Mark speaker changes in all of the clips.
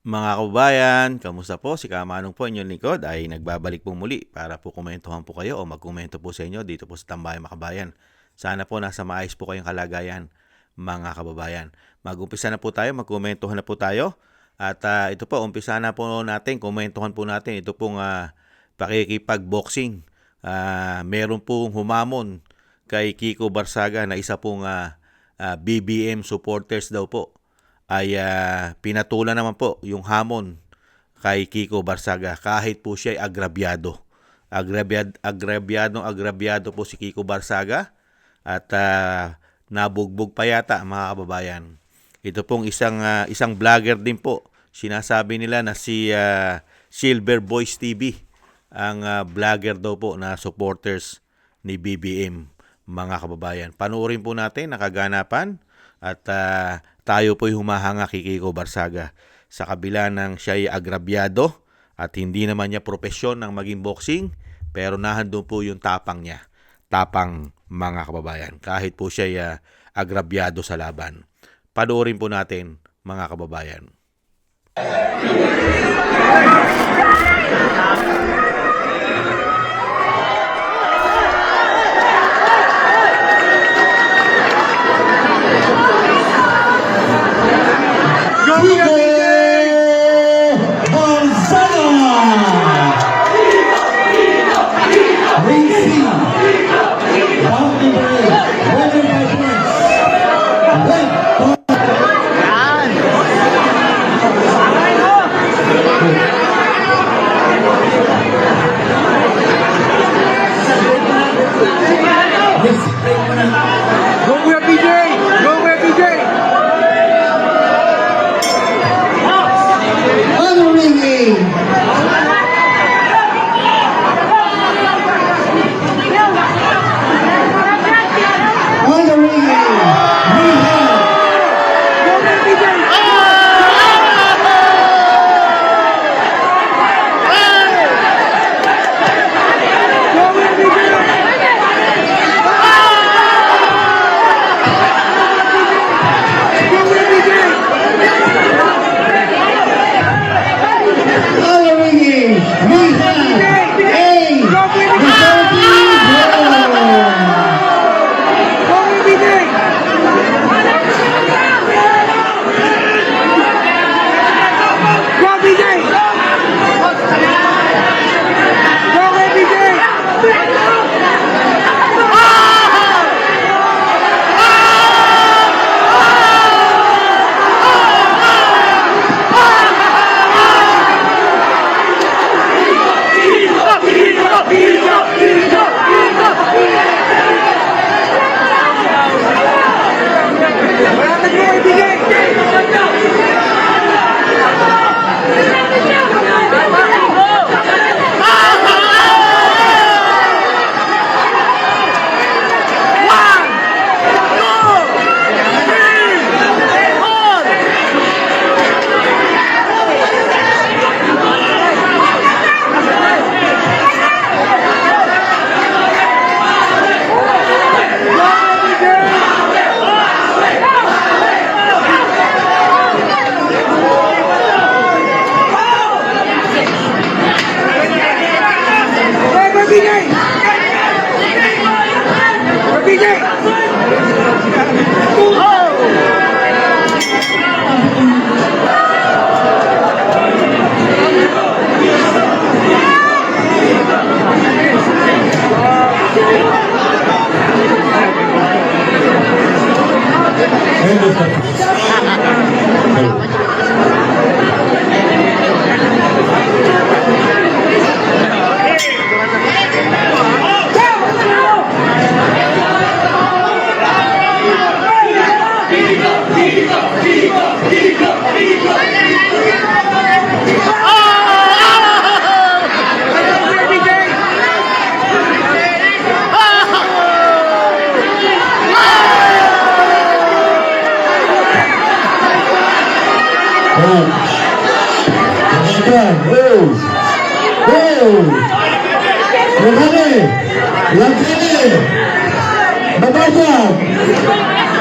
Speaker 1: Mga kababayan, kamusta po? Si Kamanong po, inyong likod ay nagbabalik po muli para po komentuhan po kayo o magkomento po sa inyo dito po sa Tambayang Makabayan. Sana po nasa maayos po kayong kalagayan, mga kababayan. Mag-umpisa na po tayo, magkomentuhan na po tayo. At ito po, umpisa na po natin, komentuhan po natin. Ito pong pakikipag-boxing. Meron pong humamon kay Kiko Barsaga na isa pong BBM supporters daw po. Ay pinatulan naman po yung hamon kay Kiko Barsaga kahit po siya ay agrabyado. Agrabyado po si Kiko Barsaga at nabugbog pa yata, mga kababayan. Ito pong isang vlogger din po. Sinasabi nila na si Silver Boys TV ang vlogger daw po na supporters ni BBM, mga kababayan. Panoorin po natin nakaganapan at tayo po'y humahanga kay Kiko Barsaga sa kabila ng siya'y agrabyado at hindi naman niya propesyon ng maging boxing, pero nahandun po yung tapang niya. Tapang, mga kababayan, kahit po siya'y agrabyado sa laban. Panoorin po natin, mga kababayan.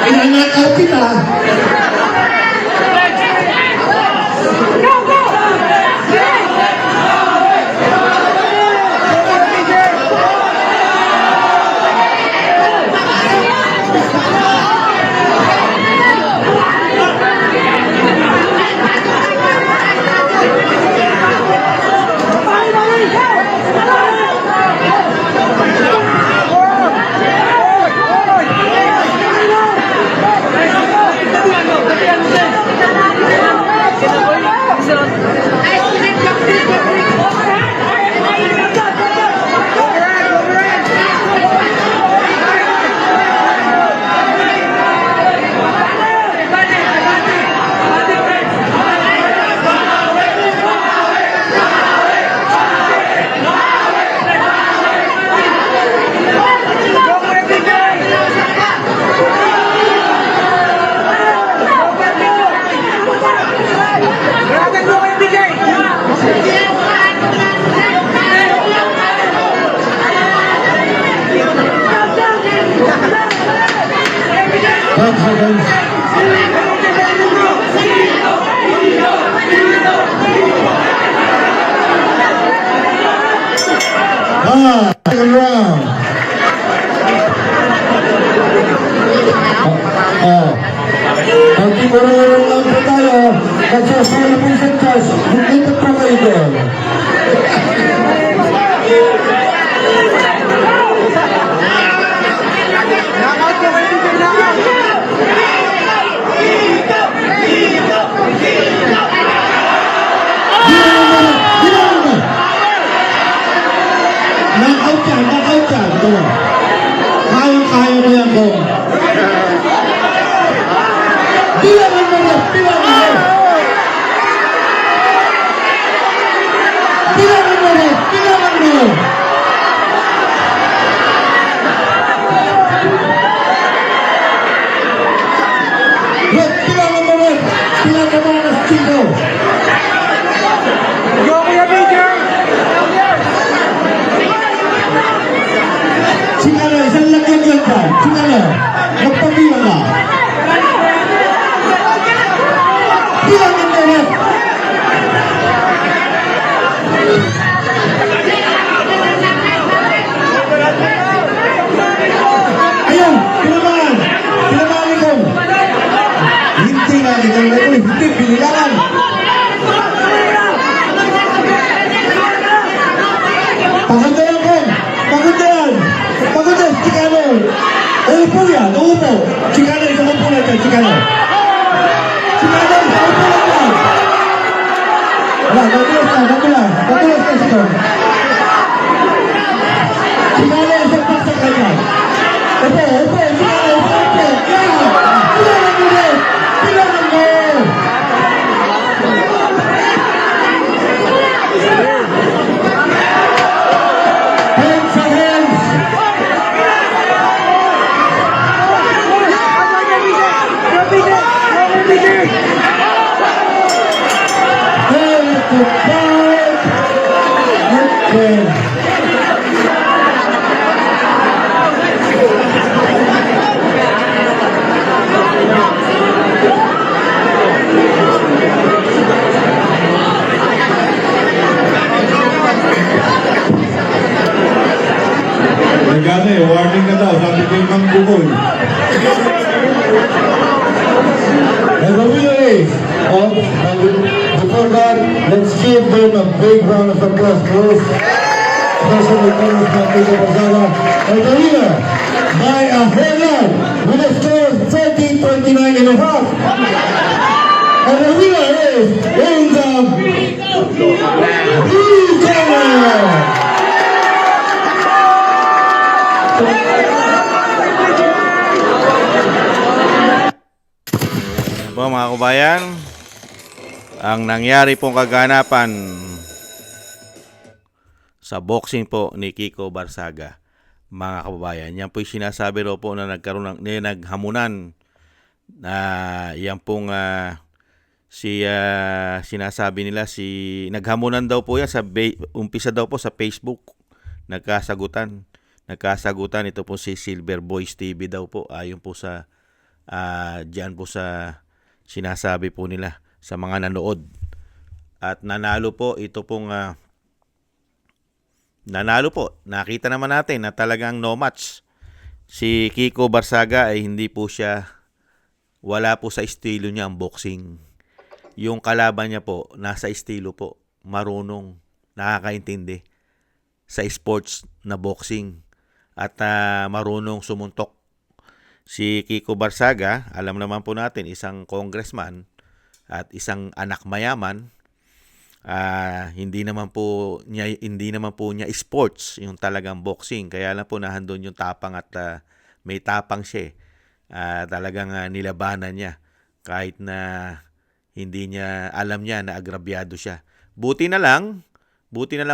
Speaker 2: Ay, nakakapit ah. seconds. Second round. Magtimura-mura lang po tayo. Nagsasala po sa test. Hindi na pa kayo doon. Knockout yan. Ito mo. Kaya mo yan, Bong. Bilangan mo rin! Bilangan mo! Bilangan mo rin! Bilangan mo! Red, bilangan mo rin! Bilangan mo na sa Chico! Chingalo, isang lagyan yan ka! Chingalo, magpabilang ka! Bilangan mo rin! Ayun! Pinamaan! Pinamaan ikaw! Hindi nga ikaw na ito! Hindi! Pinilangan! Pagandayan ko! Pagandayan! Pagandayan! Chicano! Uupo yan! Uupo! Chicano! Isang upo na ito! Chicano! Chicano! Isang upo na ito! Wala! Nagulas ka sito! Chicano! Isang pasak ka dyan! Upo! Upo! Chicano! Upo! Yan! Pilangan mo rin! Pilangan mo! Hands sa hands! Hands to fight! Okay. Nagana eh, warning na daw, sabi ko yung mangbukol. And the winner is, before that, let's give them a big round of applause, please. Especially Congressman Kiko Barzaga. And the winner, by a whole lot, with a score of 13-29 and a half. And the winner is, in the blue corner.
Speaker 1: Po mga kabayan, ang nangyari pong kaganapan sa boxing po ni Kiko Barzaga, mga kababayan. Yan po yung sinasabi raw po na nagkaroon ng naghamunan na yan pong sinasabi nila naghamunan daw po yan umpisa daw po sa Facebook. Nagkasagutan ito po si Silver Boys TV daw po ayon po sa diyan po sa sinasabi po nila sa mga nanood. At nanalo po ito pong nanalo po. Nakita naman natin na talagang no match. Si Kiko Barzaga ay hindi po siya, wala po sa estilo niya ang boxing. Yung kalaban niya po nasa estilo po, marunong, nakakaintindi sa sports na boxing at marunong sumuntok. Si Kiko Barzaga, alam naman po natin, isang congressman at isang anak mayaman. Hindi naman po niya sports yung talagang boxing. Kaya lang po nahandun yung tapang at may tapang siya. Talagang nilabanan niya kahit na hindi niya alam niya na agrabyado siya. Buti na lang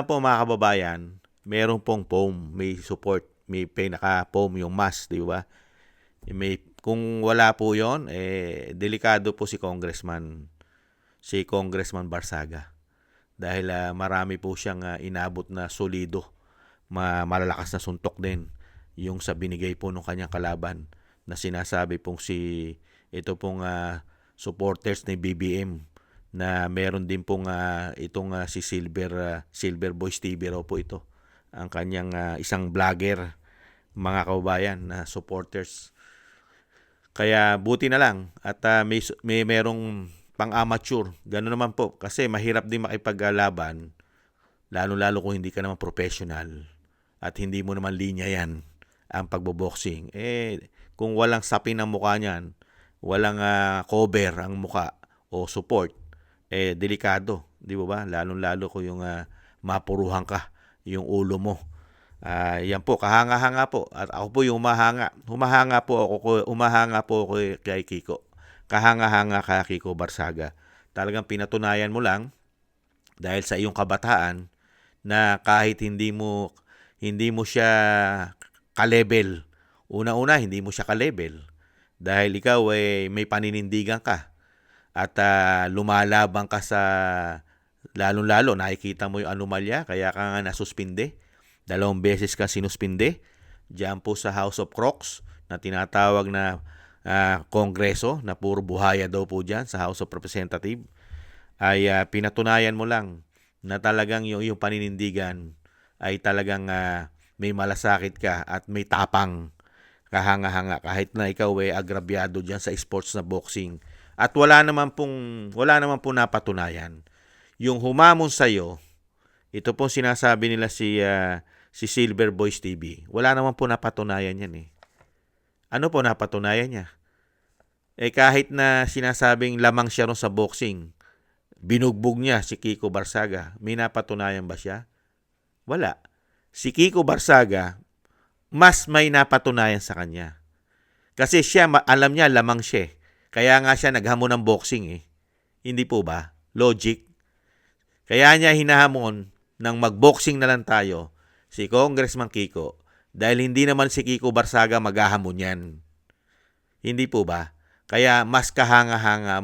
Speaker 1: po mga kababayan, meron pong foam, may support, may pinaka-foam yung mask, di ba? Kung wala po yon, delikado po si Congressman Barzaga. Dahil marami po siyang inabot na solido, malalakas na suntok din yung sa binigay po ng kanyang kalaban. na sinasabi pong ito pong supporters ni BBM na meron din pong itong si Silver Boys TV raw po ito. Ang kanyang isang vlogger, mga kababayan, na supporters. Kaya buti na lang at may merong pang-amateur. Gano'n naman po kasi mahirap din makipaglaban lalo-lalo kung hindi ka naman professional at hindi mo naman linya yan ang pagboboxing. Kung walang sapin ang mukha niyan, walang cover ang mukha o support, delikado, di ba? Lalo-lalo kung yung mapuruhan ka yung ulo mo. Yan po, kahanga-hanga po. At ako po yung humahanga. Humahanga po ako kay Kiko. Kahanga-hanga kay Kiko Barsaga. Talagang pinatunayan mo lang dahil sa iyong kabataan na kahit hindi mo siya ka-level. Una-una, hindi mo siya ka-level. Dahil ikaw may paninindigan ka. At lumalaban ka sa lalong-lalo, nakikita mo yung anomalya, kaya ka nga nasuspinde. 2 beses ka sinuspinde. Diyan po sa House of Crocs na tinatawag na kongreso, na puro buhaya daw po dyan sa House of Representatives. Ay pinatunayan mo lang na talagang yung paninindigan ay talagang may malasakit ka at may tapang, kahanga-hanga, kahit na ikaw agrabyado dyan sa sports na boxing. At wala naman pong napatunayan. Yung humamon sa'yo, ito pong sinasabi nila si Silver Boys TV, wala naman po napatunayan yan . Ano po napatunayan niya? Kahit na sinasabing lamang siya ron sa boxing, binugbog niya si Kiko Barsaga, may napatunayan ba siya? Wala. Si Kiko Barsaga, mas may napatunayan sa kanya. Kasi siya, alam niya, lamang siya. Kaya nga siya naghamon ng boxing . Hindi po ba? Logic. Kaya niya hinahamon ng mag-boxing na lang tayo si Congressman Kiko dahil hindi naman si Kiko Barsaga maghahamon yan. Hindi po ba? Kaya mas kahanga-hanga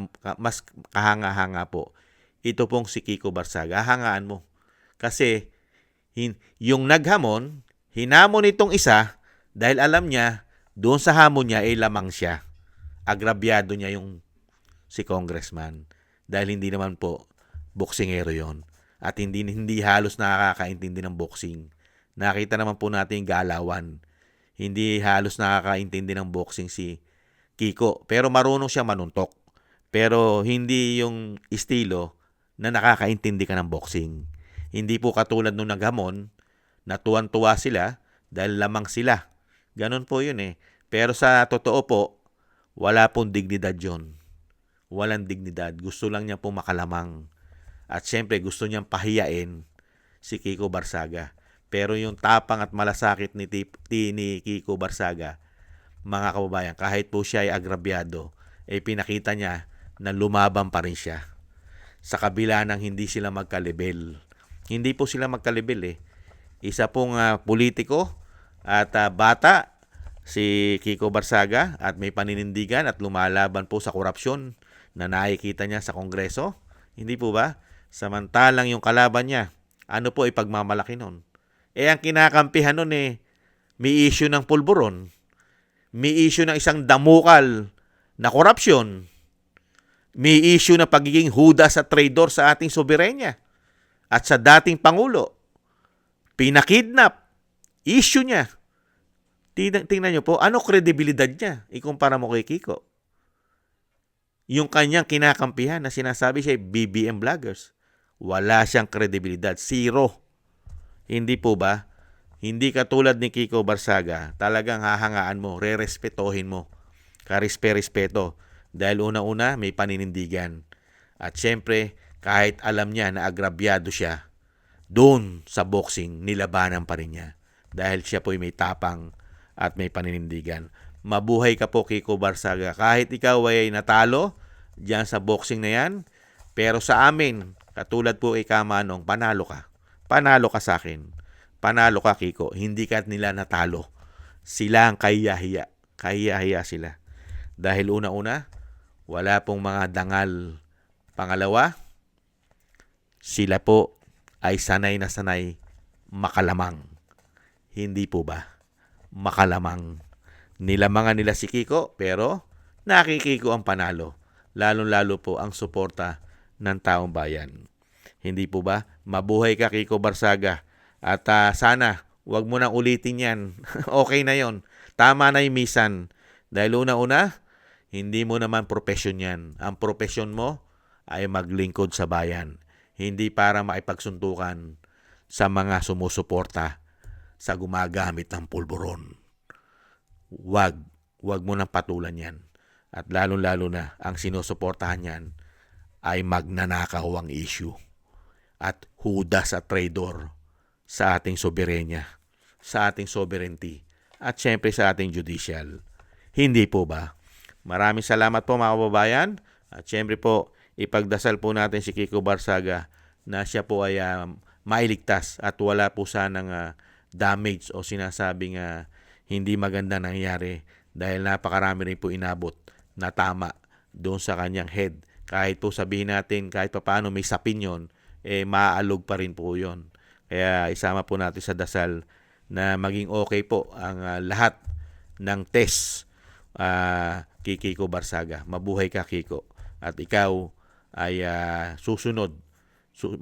Speaker 1: po ito pong si Kiko Barsaga. Hangaan mo. Kasi yung naghamon, hinamon itong isa dahil alam niya doon sa hamon niya lamang siya. Agrabyado niya yung si Congressman dahil hindi naman po boksingero yon at hindi halos nakakaintindi ng boxing. Nakita naman po natin yung galawan. Hindi halos nakakaintindi ng boxing si Kiko, pero marunong siya manuntok. Pero hindi yung estilo na nakakaintindi ka ng boxing. Hindi po katulad nung naghamon na tuwan-tuwa sila dahil lamang sila. Ganon po yun . Pero sa totoo po, wala pong dignidad yon. Walang dignidad. Gusto lang niya po makalamang. At syempre gusto niyang pahiyain si Kiko Barsaga. Pero yung tapang at malasakit ni Kiko Barsaga, mga kababayan, kahit po siya ay agrabyado, pinakita niya na lumaban pa rin siya. Sa kabila ng hindi sila magkalibel. Hindi po sila magkalibel . Isa pong politiko at bata, si Kiko Barsaga, at may paninindigan at lumalaban po sa korupsyon na nakikita niya sa Kongreso. Hindi po ba? Samantalang yung kalaban niya, ano po ipagmamalaki nun? Ang kinakampihan nun may issue ng pulburon. May issue ng isang damukal na korupsyon. May issue na pagiging hudas at traitor sa ating soberenya at sa dating Pangulo. Pinakidnap. Issue niya. Tingnan niyo po, ano kredibilidad niya? Ikumpara mo kay Kiko. Yung kanyang kinakampihan na sinasabi siya BBM vloggers. Wala siyang kredibilidad. Zero. Hindi po ba? Hindi katulad ni Kiko Barsaga, talagang hahangaan mo, rerespetohin mo. Karispe-respeto. Dahil una-una, may paninindigan. At syempre, kahit alam niya na agrabyado siya, doon sa boxing, nilabanan pa rin niya. Dahil siya po'y may tapang at may paninindigan. Mabuhay ka po, Kiko Barsaga. Kahit ikaw ay natalo diyan sa boxing na yan, pero sa amin, katulad po kay Kamanong, panalo ka. Panalo ka sa akin. Panalo ka, Kiko. Hindi ka nila natalo. Sila ang kahiya-hiya. Kahiya-hiya sila. Dahil una-una, wala pong mga dangal. Pangalawa, sila po ay sanay na sanay makalamang. Hindi po ba? Makalamang. Nilamangan nila si Kiko pero nakikiko ang panalo. Lalong-lalo po ang suporta ng taong bayan. Hindi po ba? Mabuhay ka, Kiko Barsaga. At sana, wag mo nang ulitin yan. Okay na yon. Tama na yung misan. Dahil una-una, hindi mo naman profesyon yan. Ang profesyon mo ay maglingkod sa bayan. Hindi para maipagsuntukan sa mga sumusuporta sa gumagamit ng pulburon. Wag mo nang patulan yan. At lalong-lalo na, ang sinusuportahan yan ay magnanakaw ang issue. At hudas at traidor sa ating soberenya, sa ating sovereignty, at syempre sa ating judicial. Hindi po ba? Maraming salamat po mga kababayan. At syempre po, ipagdasal po natin si Kiko Barsaga na siya po ay mailigtas at wala po sanang damage o sinasabing hindi maganda nangyari dahil napakarami rin po inabot na tama doon sa kanyang head. Kahit po sabihin natin kahit pa paano may sapin yun, maaalog pa rin po yun. Kaya isama po natin sa dasal na maging okay po ang lahat ng test kay Kiko Barsaga. Mabuhay ka, Kiko. At ikaw ay susunod.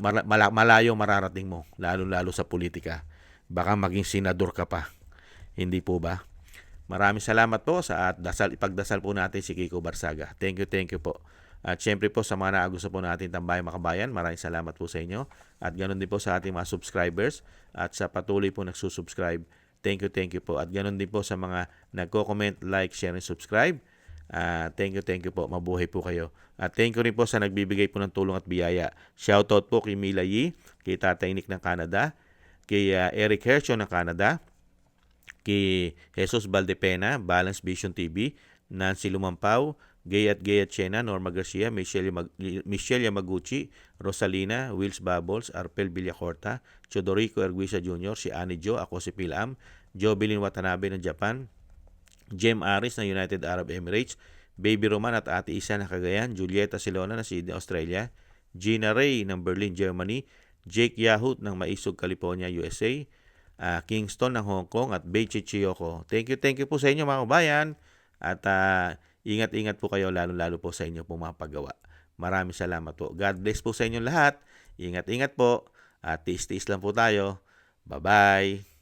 Speaker 1: Malayo mararating mo, lalo-lalo sa politika. Baka maging senador ka pa. Hindi po ba? Maraming salamat po sa ipagdasal po natin si Kiko Barsaga. Thank you po. At syempre po sa mga naagusto po natin tambayang makabayan, maraming salamat po sa inyo. At ganoon din po sa ating mga subscribers at sa patuloy po nagsusubscribe. Thank you po. At ganoon din po sa mga nagko-comment, like, share, and subscribe. Thank you po. Mabuhay po kayo. At thank you rin po sa nagbibigay po ng tulong at biyaya. Shoutout po kay Mila Yi, kay Tatay Nick ng Canada, kay Eric Hercho ng Canada, kay Jesus Valdepena, Balance Vision TV, Nancy Lumampaw, Gay at Chena, Norma Garcia, Michelle Yamaguchi, Rosalina, Wills Bubbles, Arpel Villacorta, Chodorico Erguisa Jr., si Annie Jo, ako si Pilam, Jovelyn Watanabe ng Japan, Jem Aris ng United Arab Emirates, Baby Roman at Ate Isa ng Cagayan, Julieta Silona ng Sydney, Australia, Gina Ray ng Berlin, Germany, Jake Yahut ng Maisog, California, USA, Kingston ng Hong Kong at Beichi Chiyoko. Thank you po sa inyo mga kabayan. At ingat-ingat po kayo lalo-lalo po sa inyo pong mga paggawa. Maraming salamat po. God bless po sa inyo lahat. Ingat-ingat po. At tiis-tiis lang po tayo. Bye-bye.